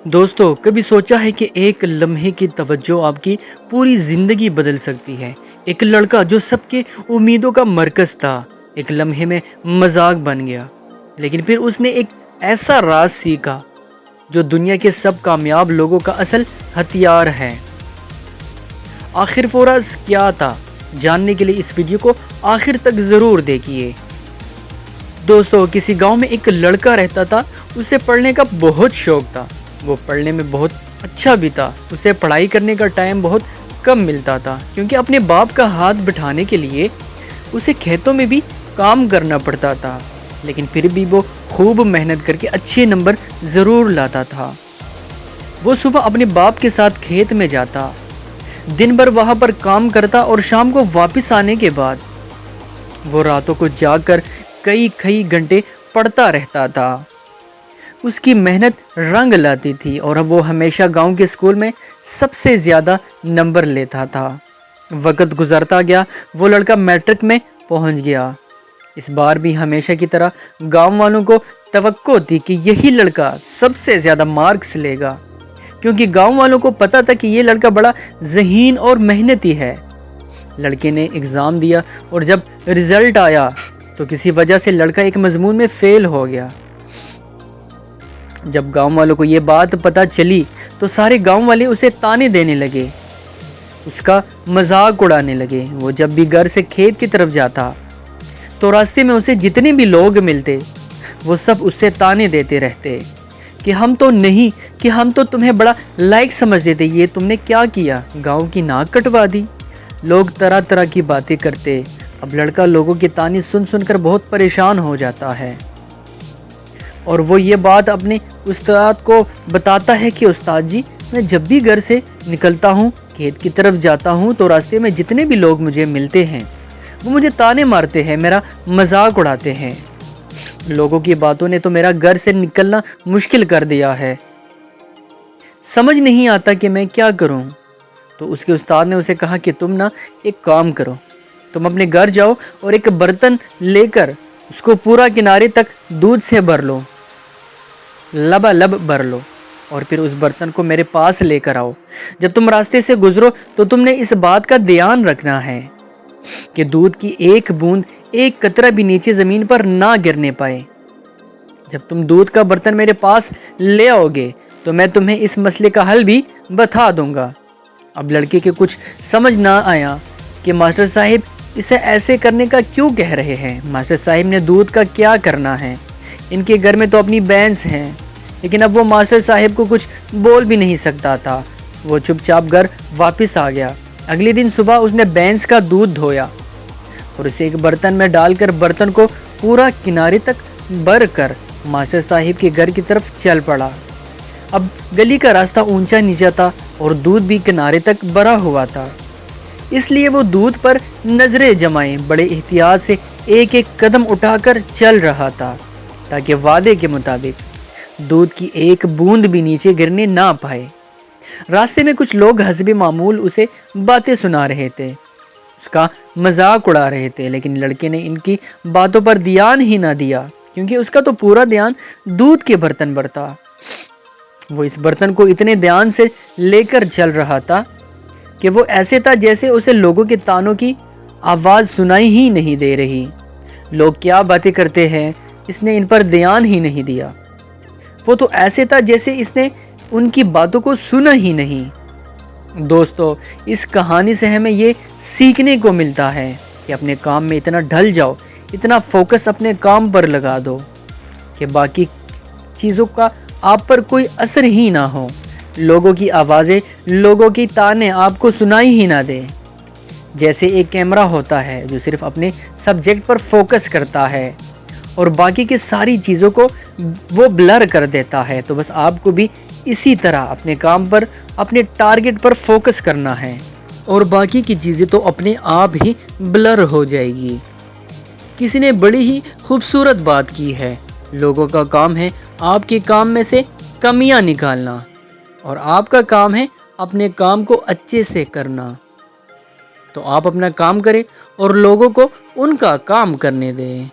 دوستو، کبھی سوچا ہے کہ ایک لمحے کی توجہ آپ کی پوری زندگی بدل سکتی ہے؟ ایک لڑکا جو سب کے امیدوں کا مرکز تھا ایک لمحے میں مذاق بن گیا، لیکن پھر اس نے ایک ایسا راز سیکھا جو دنیا کے سب کامیاب لوگوں کا اصل ہتھیار ہے۔ آخر وہ راز کیا تھا؟ جاننے کے لیے اس ویڈیو کو آخر تک ضرور دیکھیے۔ دوستو، کسی گاؤں میں ایک لڑکا رہتا تھا۔ اسے پڑھنے کا بہت شوق تھا، وہ پڑھنے میں بہت اچھا بھی تھا۔ اسے پڑھائی کرنے کا ٹائم بہت کم ملتا تھا کیونکہ اپنے باپ کا ہاتھ بٹھانے کے لیے اسے کھیتوں میں بھی کام کرنا پڑتا تھا، لیکن پھر بھی وہ خوب محنت کر کے اچھے نمبر ضرور لاتا تھا۔ وہ صبح اپنے باپ کے ساتھ کھیت میں جاتا، دن بھر وہاں پر کام کرتا اور شام کو واپس آنے کے بعد وہ راتوں کو جاگ کر کئی گھنٹے پڑھتا رہتا تھا۔ اس کی محنت رنگ لاتی تھی اور وہ ہمیشہ گاؤں کے اسکول میں سب سے زیادہ نمبر لیتا تھا۔ وقت گزرتا گیا، وہ لڑکا میٹرک میں پہنچ گیا۔ اس بار بھی ہمیشہ کی طرح گاؤں والوں کو توقع تھی کہ یہی لڑکا سب سے زیادہ مارکس لے گا، کیونکہ گاؤں والوں کو پتا تھا کہ یہ لڑکا بڑا ذہین اور محنتی ہے۔ لڑکے نے ایگزام دیا اور جب رزلٹ آیا تو کسی وجہ سے لڑکا ایک مضمون میں فیل ہو گیا۔ جب گاؤں والوں کو یہ بات پتہ چلی تو سارے گاؤں والے اسے تانے دینے لگے، اس کا مذاق اڑانے لگے۔ وہ جب بھی گھر سے کھیت کی طرف جاتا تو راستے میں اسے جتنے بھی لوگ ملتے وہ سب اسے تانے دیتے رہتے کہ ہم تو تمہیں بڑا لائق سمجھتے تھے، یہ تم نے کیا کیا، گاؤں کی ناک کٹوا دی۔ لوگ طرح کی باتیں کرتے۔ اب لڑکا لوگوں کے تانے سن کر بہت پریشان ہو جاتا ہے اور وہ یہ بات اپنے استاد کو بتاتا ہے کہ استاد جی، میں جب بھی گھر سے نکلتا ہوں، کھیت کی طرف جاتا ہوں تو راستے میں جتنے بھی لوگ مجھے ملتے ہیں وہ مجھے تانے مارتے ہیں، میرا مذاق اڑاتے ہیں۔ لوگوں کی باتوں نے تو میرا گھر سے نکلنا مشکل کر دیا ہے، سمجھ نہیں آتا کہ میں کیا کروں۔ تو اس کے استاد نے اسے کہا کہ تم ایک کام کرو، تم اپنے گھر جاؤ اور ایک برتن لے کر اس کو پورا کنارے تک دودھ سے بھر لو، لبالب بھر لو، اور پھر اس برتن کو میرے پاس لے کر آؤ۔ جب تم راستے سے گزرو تو تم نے اس بات کا دھیان رکھنا ہے کہ دودھ کی ایک بوند، ایک قطرہ بھی نیچے زمین پر نہ گرنے پائے۔ جب تم دودھ کا برتن میرے پاس لے آؤ گے تو میں تمہیں اس مسئلے کا حل بھی بتا دوں گا۔ اب لڑکے کے کچھ سمجھ نہ آیا کہ ماسٹر صاحب اسے ایسے کرنے کا کیوں کہہ رہے ہیں۔ ماسٹر صاحب نے دودھ کا کیا کرنا ہے، ان کے گھر میں تو اپنی بھینس ہیں۔ لیکن اب وہ ماسٹر صاحب کو کچھ بول بھی نہیں سکتا تھا۔ وہ چپ چاپ گھر واپس آ گیا۔ اگلے دن صبح اس نے بھینس کا دودھ دھویا اور اسے ایک برتن میں ڈال کر برتن کو پورا کنارے تک بھر کر ماسٹر صاحب کے گھر کی طرف چل پڑا۔ اب گلی کا راستہ اونچا نیچا تھا اور دودھ بھی کنارے تک بھرا ہوا تھا، اس لیے وہ دودھ پر نظریں جمائے بڑے احتیاط سے ایک قدم اٹھا کر چل رہا تھا تاکہ وعدے کے مطابق دودھ کی ایک بوند بھی نیچے گرنے نہ پائے۔ راستے میں کچھ لوگ حسب معمول اسے باتیں سنا رہے تھے، اس کا مذاق اڑا رہے تھے، لیکن لڑکے نے ان کی باتوں پر دھیان ہی نہ دیا کیونکہ اس کا تو پورا دھیان دودھ کے برتن پر تھا۔ وہ اس برتن کو اتنے دھیان سے لے کر چل رہا تھا کہ وہ ایسے تھا جیسے اسے لوگوں کے تانوں کی آواز سنائی ہی نہیں دے رہی۔ لوگ کیا باتیں کرتے ہیں اس نے ان پر دھیان ہی نہیں دیا۔ وہ تو ایسے تھا جیسے اس نے ان کی باتوں کو سنا ہی نہیں۔ دوستو، اس کہانی سے ہمیں یہ سیکھنے کو ملتا ہے کہ اپنے کام میں اتنا ڈھل جاؤ، اتنا فوکس اپنے کام پر لگا دو کہ باقی چیزوں کا آپ پر کوئی اثر ہی نہ ہو۔ لوگوں کی آوازیں، لوگوں کی تانے آپ کو سنائی ہی نہ دے۔ جیسے ایک کیمرہ ہوتا ہے جو صرف اپنے سبجیکٹ پر فوکس کرتا ہے اور باقی کی ساری چیزوں کو وہ بلر کر دیتا ہے، تو بس آپ کو بھی اسی طرح اپنے کام پر، اپنے ٹارگٹ پر فوکس کرنا ہے اور باقی کی چیزیں تو اپنے آپ ہی بلر ہو جائے گی۔ کسی نے بڑی ہی خوبصورت بات کی ہے، لوگوں کا کام ہے آپ کے کام میں سے کمیاں نکالنا اور آپ کا کام ہے اپنے کام کو اچھے سے کرنا۔ تو آپ اپنا کام کریں اور لوگوں کو ان کا کام کرنے دیں۔